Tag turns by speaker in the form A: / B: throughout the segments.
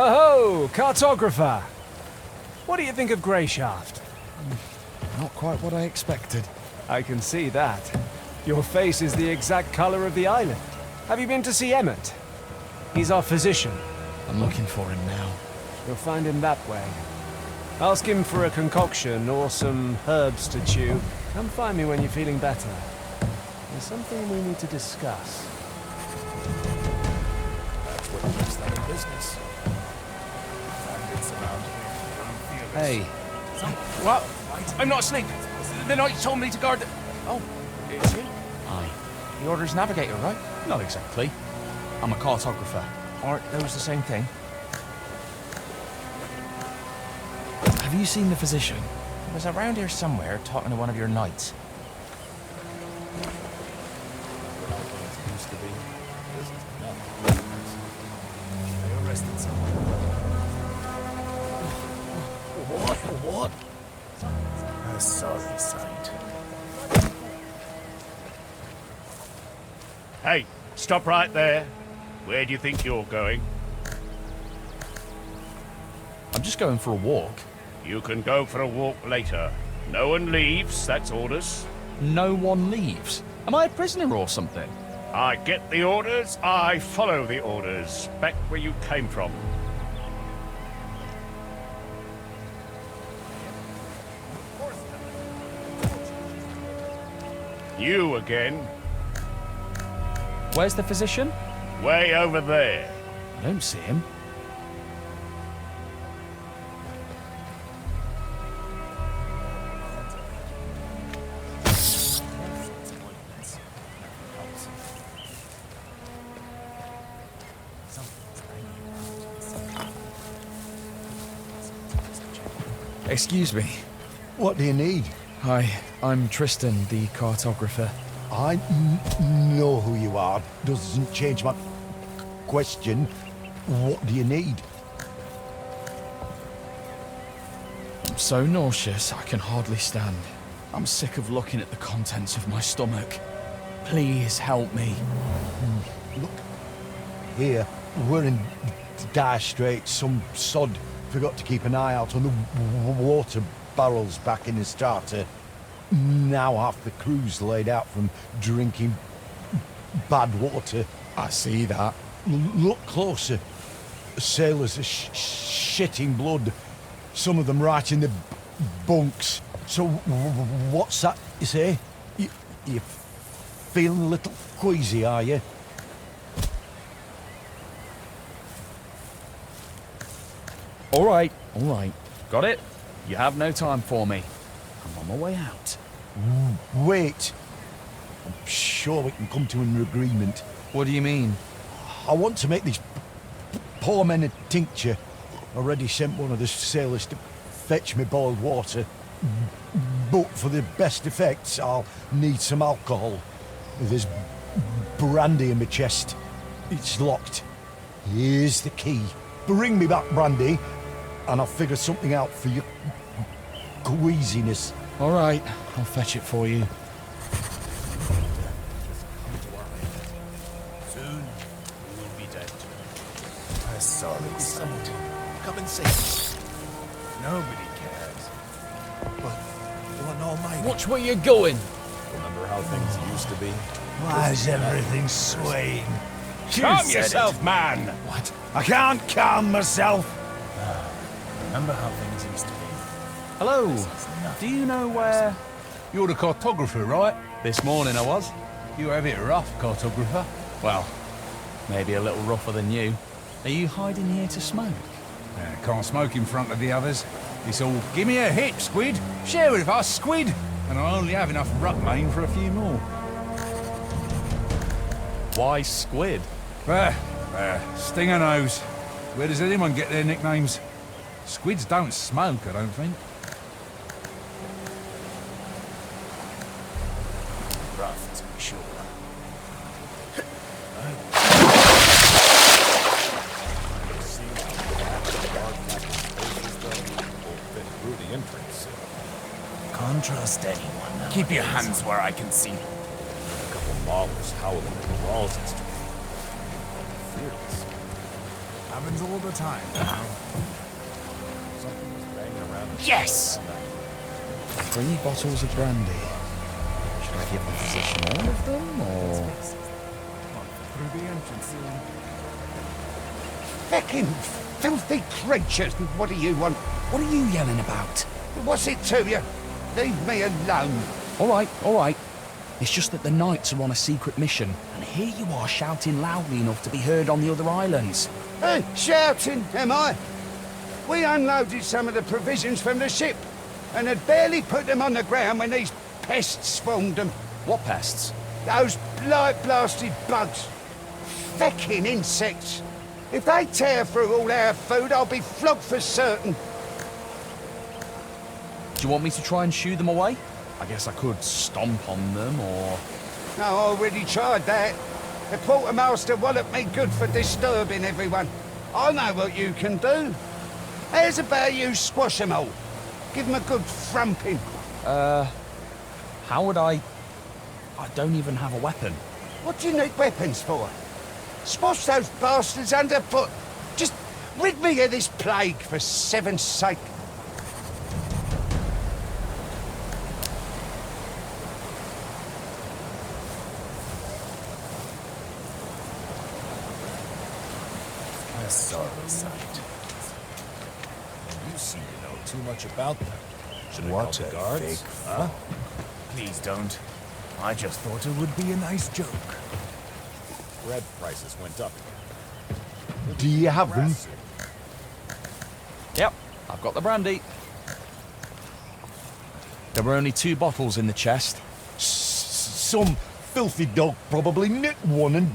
A: Oh, cartographer! What do you think of Greyshaft?
B: Not quite what I expected.
A: I can see that. Your face is the exact color of the island. Have you been to see Emmett? He's our physician.
B: I'm looking for him now.
A: You'll find him that way. Ask him for a concoction or some herbs to chew. Come find me when you're feeling better. There's something we need to discuss.
C: That's what makes that a business.
B: Hey.
C: What? I'm not asleep. The knight told me to guard the... Oh, is he?
B: Aye.
C: The Order's navigator, right?
B: Not exactly. I'm a cartographer.
C: Aren't those the same thing?
B: Have you seen the physician?
C: He was around here somewhere talking to one of your knights.
D: Used to be. This is nothing. They arrested someone.
C: What?
D: A sorry sight.
E: Hey, stop right there. Where do you think you're going?
B: I'm just going for a walk.
E: You can go for a walk later. No one leaves, that's orders.
B: No one leaves. Am I a prisoner or something?
E: I get the orders, I follow the orders. Back where you came from. You again.
B: Where's the physician?
E: Way over there.
B: I don't see him. Excuse me.
F: What do you need?
B: Hi, I'm Tristan, the cartographer.
F: I know who you are. Doesn't change my question. What do you need?
B: I'm so nauseous I can hardly stand. I'm sick of looking at the contents of my stomach. Please help me.
F: Look, here, we're in dire straits. Some sod forgot to keep an eye out on the water barrels back in the starter. Now half the crew's laid out from drinking bad water.
B: I see that.
F: Look closer. Sailors are shitting blood. Some of them right in the bunks. So what's that you say? You feeling a little queasy, are you?
B: All right. Got it? You have no time for me. I'm on my way out.
F: Wait. I'm sure we can come to an agreement.
B: What do you mean?
F: I want to make these poor men a tincture. Already sent one of the sailors to fetch me boiled water. But for the best effects, I'll need some alcohol. There's brandy in my chest. It's locked. Here's the key. Bring me back brandy, and I'll figure something out for your queasiness.
B: All right, I'll fetch it for you.
D: Soon, we will be dead. A sorry sight. Come and see us. Nobody cares. But one almighty.
B: Watch where you're going.
D: Remember how things used to be?
F: Why is everything swaying?
E: Calm yourself, man!
B: What?
F: I can't calm myself.
D: Remember how things used to be?
B: Hello. Do you know where...
G: You're the cartographer, right?
B: This morning I was.
G: You have it rough, cartographer.
B: Well, maybe a little rougher than you. Are you hiding here to smoke?
G: Can't smoke in front of the others. It's all, give me a hit, Squid. Share with us, Squid. And I only have enough ruckmane for a few more.
B: Why squid?
G: Stinger nose. Where does anyone get their nicknames? Squids don't smoke, I don't think.
D: Rough, to be sure. Can't trust anyone now. Keep your hands where I can see. A couple models howling at the walls yesterday. Fearless. Happens all the time now. Something was banging around.
C: Yes!
B: 3 bottles of brandy. Should I give the physician all of them, or...?
D: Through the entrance.
H: Feckin' filthy creatures! What do you want?
B: What are you yelling about?
H: What's it to you? Leave me alone.
B: All right. It's just that the knights are on a secret mission, and here you are shouting loudly enough to be heard on the other islands.
H: Hey, shouting, am I? We unloaded some of the provisions from the ship, and had barely put them on the ground when these pests swarmed them.
B: What pests?
H: Those light-blasted bugs. Feckin' insects. If they tear through all our food, I'll be flogged for certain.
B: Do you want me to try and shoo them away? I guess I could stomp on them, or...
H: No, I already tried that. The quartermaster walloped me good for disturbing everyone. I know what you can do. How's about you squash them all? Give them a good thrumping.
B: How would I don't even have a weapon.
H: What do you need weapons for? Squash those bastards underfoot. Just rid me of this plague, for 7's sake.
D: A sorry sight. You seem to know too much about them. Should I call the guards? Huh? Please don't. I just thought it would be a nice joke. Bread prices went up again.
F: Do you have them?
B: Yep, I've got the brandy. There were only 2 bottles in the chest.
F: Some filthy dog probably nicked one and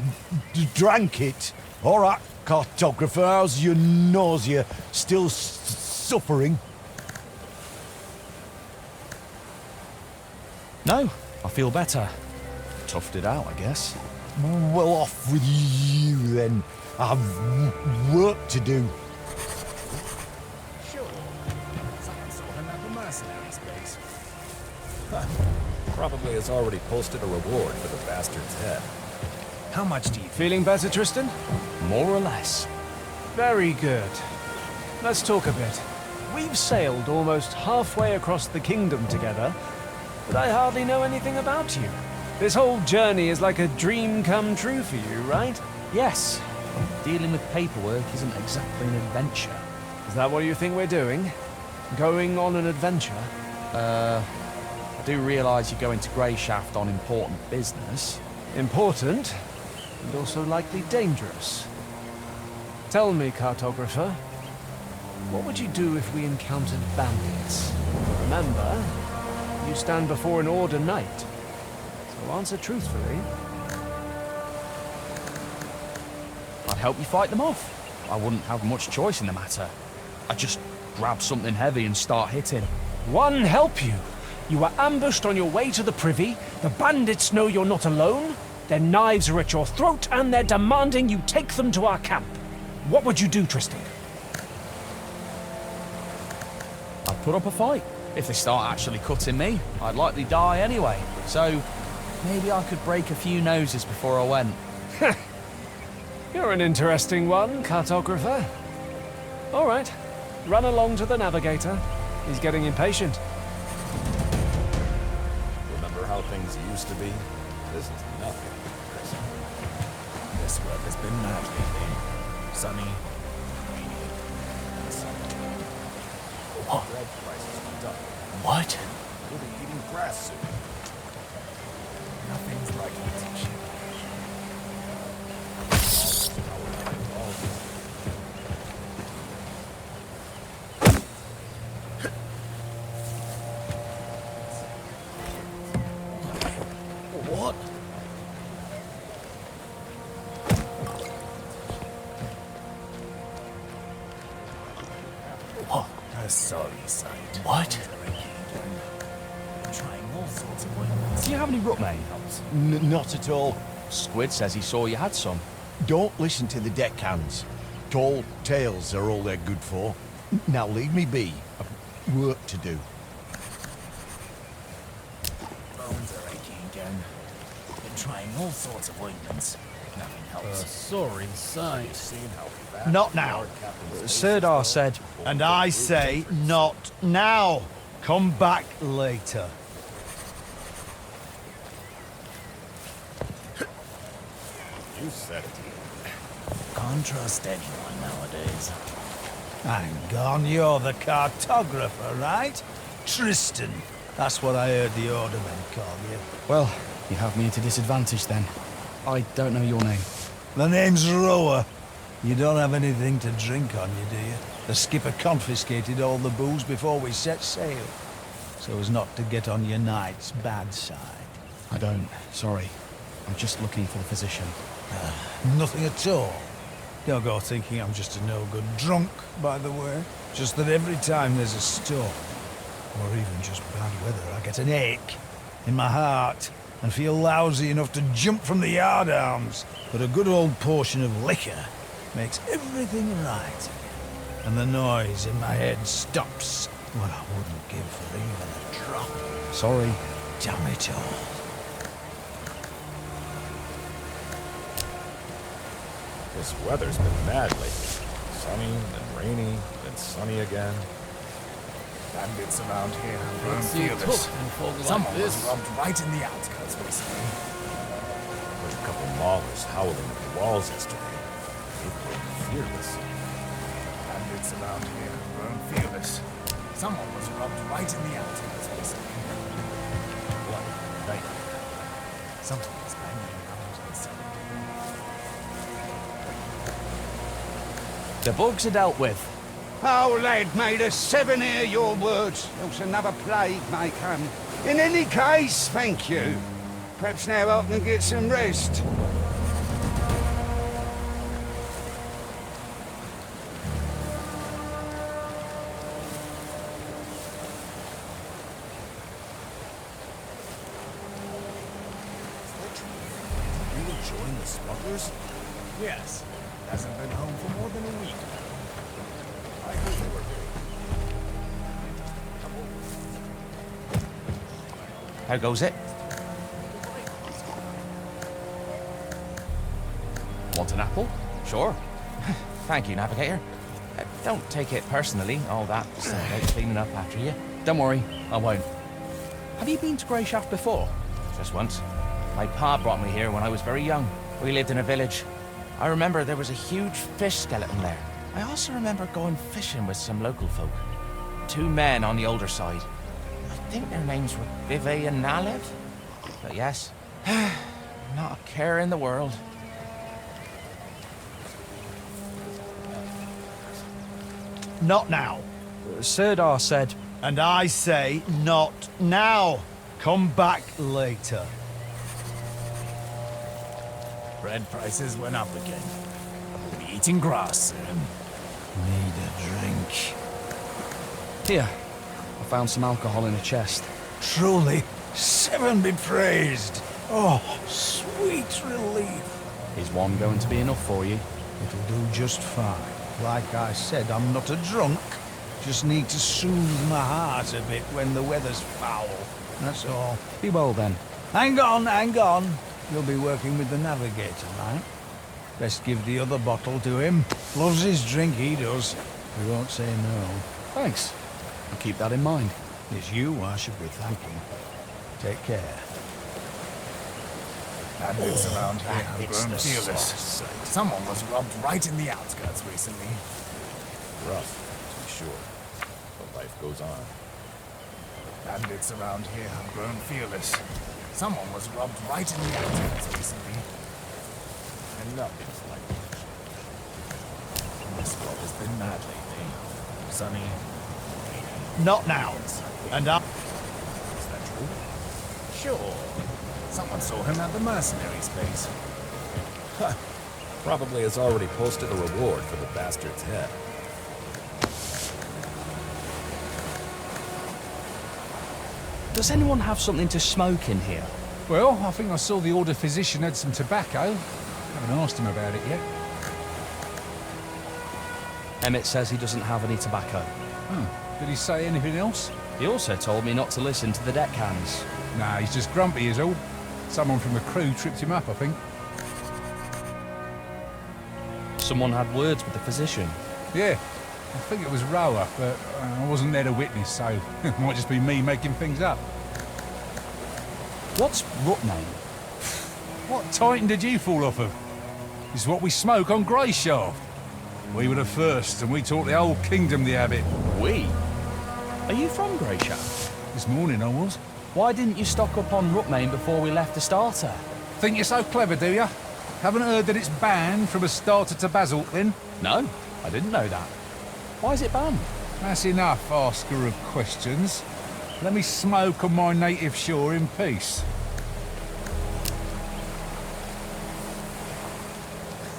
F: drank it. All right, cartographer, how's your nausea? Still suffering?
B: No, I feel better. Toughed it out, I guess.
F: Well, off with you then. I've work to do.
D: Sure. Someone saw him at the mercenaries base. Probably has already posted a reward for the bastard's head. How much do you
A: Feeling better, Tristan?
B: More or less.
A: Very good. Let's talk a bit. We've sailed almost halfway across the kingdom together, but I hardly know anything about you. This whole journey is like a dream come true for you, right?
B: Yes, dealing with paperwork isn't exactly an adventure.
A: Is that what you think we're doing? Going on an adventure?
B: I do realise you're going to Greyshaft on important business.
A: Important, and also likely dangerous. Tell me, cartographer, what would you do if we encountered bandits? Remember, you stand before an Order Knight, so answer truthfully.
B: I'd help you fight them off. I wouldn't have much choice in the matter. I'd just grab something heavy and start hitting.
A: One help you. You were ambushed on your way to the privy. The bandits know you're not alone. Their knives are at your throat, and they're demanding you take them to our camp. What would you do, Tristan?
B: I'd put up a fight. If they start actually cutting me, I'd likely die anyway. So, maybe I could break a few noses before I went.
A: You're an interesting one, cartographer. All right, run along to the navigator. He's getting impatient.
D: remember how things used to be? This is nothing. This weather's been mad lately. Sunny, rainy, and sunny. Bread prices went up.
C: What?
D: We'll be eating grass soon. Nothing's like it.
C: What? What?
D: A sorry sight.
C: What?
D: Trying all sorts of ointments.
B: Do you have any root, mate?
F: Not at all.
B: Squid says he saw you had some.
F: Don't listen to the deckhands. Tall tales are all they're good for. Now leave me be. I've work to do.
D: Bones are aching again. Been trying all sorts of ointments. Nothing helps.
C: Sorry sight.
D: Seeing how
F: Not now.
B: Sirdar said,
F: And I say not now. Come back later.
D: You said it. Can't trust anyone nowadays.
F: Hang on, you're the cartographer, right? Tristan. That's what I heard the Ordermen call you.
B: well, you have me at a disadvantage then. I don't know your name.
F: The name's Rower. You don't have anything to drink on you, do you? The skipper confiscated all the booze before we set sail, so as not to get on your knight's bad side.
B: I don't, sorry. I'm just looking for the physician.
F: Nothing at all. Don't go thinking I'm just a no-good drunk, by the way. Just that every time there's a storm, or even just bad weather, I get an ache in my heart and feel lousy enough to jump from the yardarms. But a good old portion of liquor makes everything right. And the noise in my head stops what I wouldn't give for even a drop.
B: Sorry.
F: Damn it all.
D: This weather's been mad lately. Sunny, then rainy, then sunny again.
C: Bandits around here have grown fearless. Someone was robbed right in the outskirts recently.
D: Heard a couple maulers howling at the walls yesterday. They've grown fearless.
C: Bandits around here have grown fearless. Someone was robbed right in the outskirts recently.
D: What? Night.
C: Something is banging around inside.
A: The bugs are dealt with.
H: Oh, lad, made us 7 hear your words, else another plague may come. In any case, thank you. Perhaps now I can get some rest.
D: You join the smugglers?
C: Yes. Hasn't been home for more than a week.
D: I heard they were
C: How goes it? Want an apple? Sure. Thank you, Navigator. Don't take it personally, all that cleaning up after you.
B: Don't worry, I won't. Have you been to Grey Shaft before?
C: Just once. My pa brought me here when I was very young. We lived in a village. I remember there was a huge fish skeleton there. I also remember going fishing with some local folk. 2 men on the older side. I think their names were Vive and Nalev. But yes, not a care in the world.
F: Not now.
B: Sirdar said,
F: And I say not now. Come back later.
C: Bread prices went up again. We'll be eating grass soon.
F: Need a drink.
B: here, I found some alcohol in a chest.
F: Truly, 7 be praised. Oh, sweet relief.
B: Is one going to be enough for you?
F: It'll do just fine. Like I said, I'm not a drunk. Just need to soothe my heart a bit when the weather's foul. That's all.
B: Be well then.
F: Hang on, hang on. You'll be working with the navigator, right? Best give the other bottle to him. Loves his drink, he does. We won't say no.
B: Thanks. I'll keep that in mind.
F: It's you I should be thanking. Take care.
C: Bandits around here have
D: it's
C: grown
D: the
C: fearless.
D: soft side.
C: Someone was robbed right in the outskirts recently.
D: Rough, to be sure. But life goes on.
C: Bandits around here have grown fearless. Someone was robbed right in the outskirts recently.
D: And nothing's like it. This world has been mad lately. Sunny.
F: Not now. And I...
D: Is that true?
C: Sure. Someone saw him at the mercenaries' base.
D: Probably has already posted a reward for the bastard's head.
B: Does anyone have something to smoke in here?
G: Well, I think I saw the Order physician had some tobacco. Haven't asked him about it yet.
B: Emmett says he doesn't have any tobacco.
G: Oh, did he say anything else?
B: He also told me not to listen to the deckhands.
G: Nah, he's just grumpy is all. Someone from the crew tripped him up, I think.
B: someone had words with the physician.
G: Yeah, I think it was Rower, but I wasn't there to witness, so it might just be me making things up.
B: What's Rutname?
G: What titan did you fall off of? It's what we smoke on Greyshaft. We were the first, and we taught the whole kingdom the habit.
B: We? Are you from Greyshaft?
G: This morning I was.
B: Why didn't you stock up on Rutname before we left the starter?
G: Think you're so clever, do ya? Haven't heard that it's banned from a starter to basalt, then?
B: No, I didn't know that. Why is it banned?
G: That's enough, asker of questions. Let me smoke on my native shore in peace.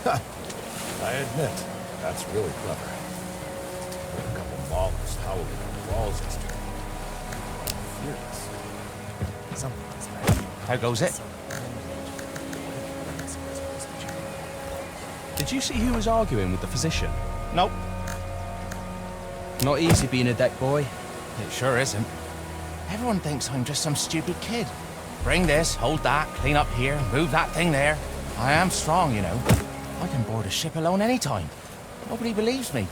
D: I admit, that's really clever. Heard a couple maulers howling on the walls yesterday. Furious. Something's bad.
C: How goes it?
B: Did you see who was arguing with the physician?
C: Nope.
B: Not easy being a deck boy.
C: It sure isn't. Everyone thinks I'm just some stupid kid. Bring this, hold that, clean up here, move that thing there. I am strong, you know. I can board a ship alone anytime. Nobody believes me.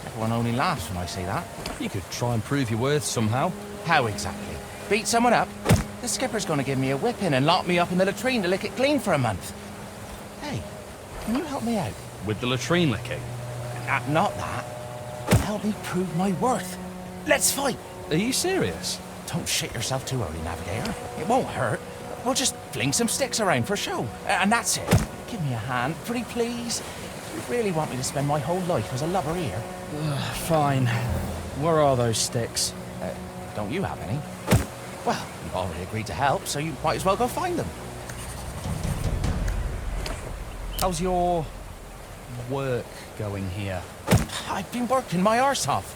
C: Everyone only laughs when I say that.
B: You could try and prove your worth somehow.
C: How exactly? Beat someone up? The skipper's gonna give me a whipping and lock me up in the latrine to lick it clean for a month. Hey, can you help me out?
B: With the latrine licking?
C: Not that. Help me prove my worth. Let's fight!
B: Are you serious?
C: Don't shit yourself too early, Navigator. It won't hurt. We'll just fling some sticks around for show. And that's it. Give me a hand, pretty please. You really want me to spend my whole life as a lubber here?
B: Fine. Where are those sticks?
C: Don't you have any? Well, you've already agreed to help, so you might as well go find them.
B: How's your work going here?
C: I've been working my arse off.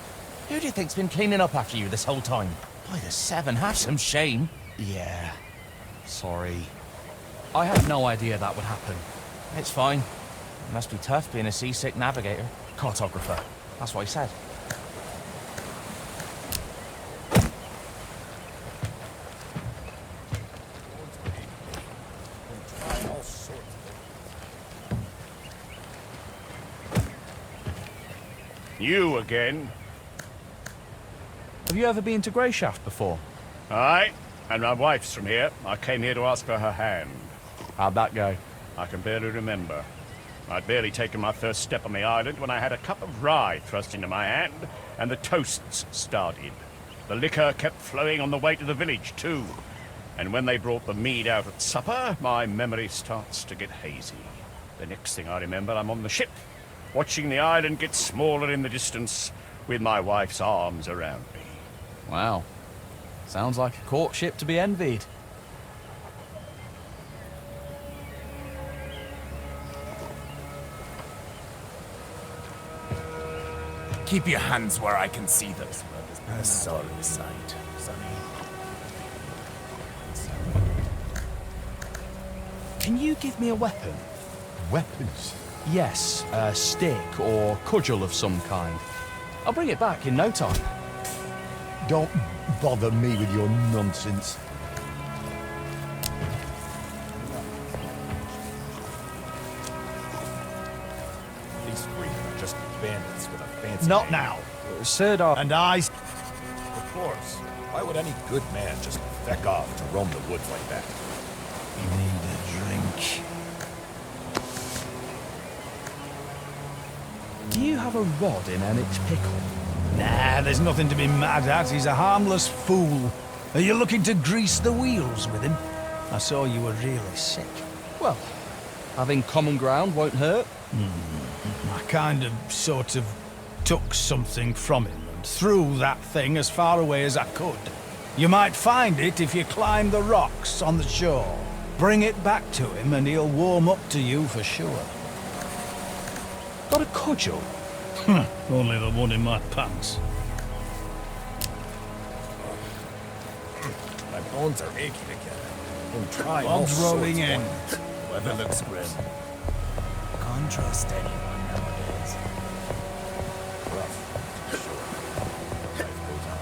C: Who do you think's been cleaning up after you this whole time? By the seven, have some shame.
B: Yeah. Sorry. I had no idea that would happen.
C: It's fine. It must be tough being a seasick navigator.
B: Cartographer.
C: That's what I said.
E: You again?
B: Have you ever been to Greyshaft before?
E: Aye, and my wife's from here. I came here to ask for her hand.
B: How'd that go?
E: I can barely remember. I'd barely taken my first step on the island when I had a cup of rye thrust into my hand, and the toasts started. The liquor kept flowing on the way to the village, too. And when they brought the mead out at supper, my memory starts to get hazy. The next thing I remember, I'm on the ship, watching the island get smaller in the distance, with my wife's arms around me.
B: Wow. Sounds like a courtship to be envied.
D: Keep your hands where I can see them. A sorry sight, Sonny.
B: Can you give me a weapon?
F: Weapons?
B: Yes, a stick or cudgel of some kind. I'll bring it back in no time.
F: Don't bother me with your nonsense.
D: These three are just bandits with a fancy
F: Not
D: name.
F: now.
B: Sirdar.
F: And I...
D: Of course. Why would any good man just feck off to roam the woods like that?
F: need a drink.
B: Do you have a rod in Emmett Pickle?
I: Nah, there's nothing to be mad at. He's a harmless fool. Are you looking to grease the wheels with him? I saw you were really sick.
B: Well, having common ground won't hurt.
I: I kind of, sort of, took something from him and threw that thing as far away as I could. You might find it if you climb the rocks on the shore. Bring it back to him and he'll warm up to you for sure.
B: Got a cudgel?
I: Only the one in my pants.
D: My bones are aching again. Been trying
I: Blood's
D: all
I: rolling
D: sorts
I: in.
D: of weather looks grim. Can't trust anyone nowadays. Rough, sure. Life goes on.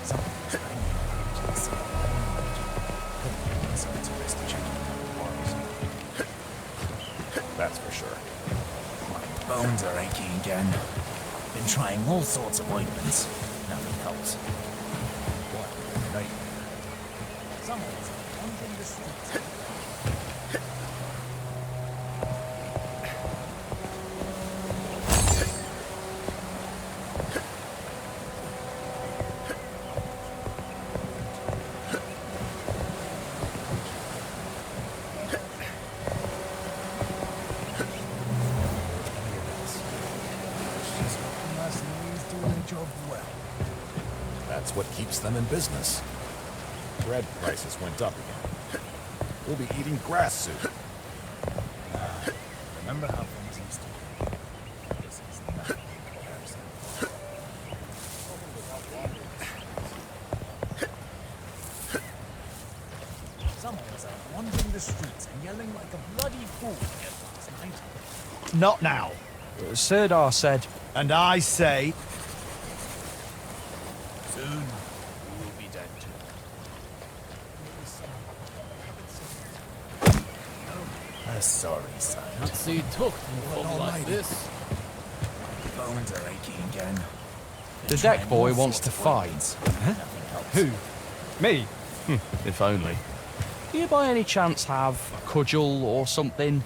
D: Something's wrong. Just couldn't be so it's a risk to check the bars. That's for sure. Bones are aching again. Been trying all sorts of ointments. Nothing helps. What a nightmare. Someone's wandering the streets.
J: That's what keeps them in business. Bread prices went up again. We'll be eating grass soon.
D: Remember how things used to be? This is nothing in comparison. Someone was out wandering the streets and yelling like a bloody fool here last night.
I: Not now.
B: Sirdar said,
I: And I say,
D: Soon, we will be dead too. A sorry sight.
A: Not see took in fog like this.
D: Bones are aching again.
B: the deck boy wants to fight.
A: Who? Me?
B: If only. Do you by any chance have a cudgel or something?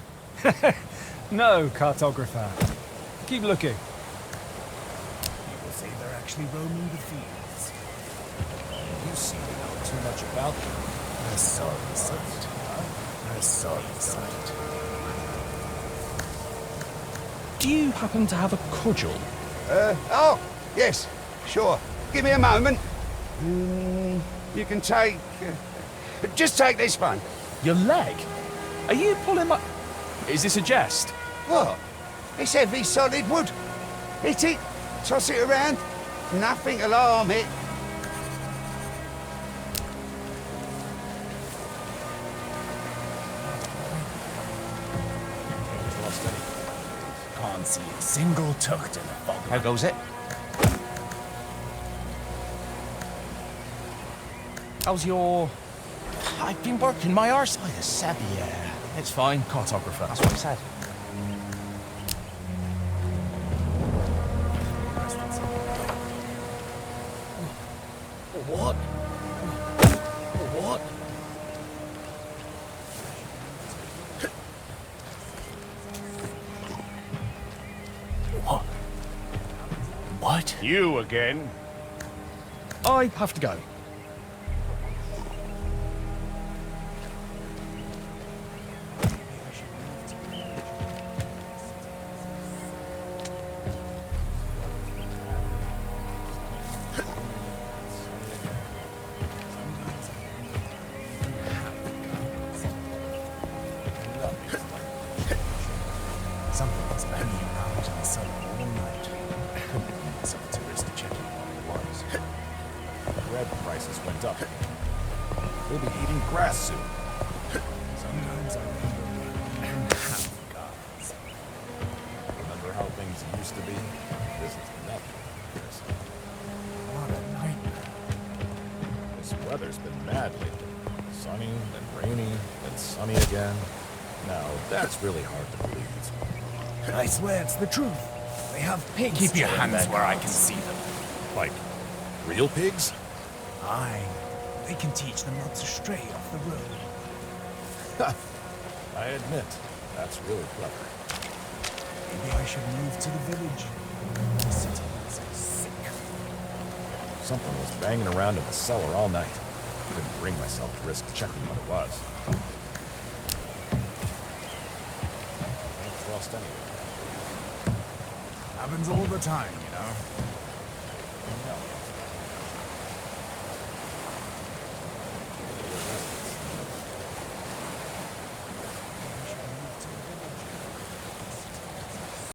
A: No, cartographer. Keep looking.
D: People say they're actually roaming the fields.
J: You seem to know too much about them.
D: A sorry sight. A sorry sight.
B: Do you happen to have a cudgel?
H: Oh, yes, sure. Give me a moment. You can take... just take this one.
B: Your leg? Are you pulling my... Is this a jest?
H: What? It's heavy, solid wood. Hit it, toss it around. Nothing'll harm it.
D: Can't see a single tuft in the fog.
C: How goes it? How's your... I've been working my arse like a seb. Yeah, it's fine, cartographer. That's what he said.
D: What? What? What? What?
E: You again?
B: I have to go.
D: Something was banging around in the sun all night. Couldn't bring myself to risk checking what it was.
J: Bread prices went up again. We'll be eating grass soon.
D: Sometimes I wonder how gods.
J: Remember how things used to be? This is nothing.
D: What a nightmare.
J: This weather's been mad lately. Sunny, then rainy, then sunny again. Now, that's really hard to believe.
D: I swear it's the truth. They have pigs. Keep your hands where I can see them.
J: Like, real pigs?
D: Aye. They can teach them not to stray off the road.
J: I admit, that's really clever.
D: Maybe I should move to the village. The city is sick.
J: Something was banging around in the cellar all night. Couldn't bring myself to risk checking what it was. Don't trust anyone.
D: Happens all the time, you know.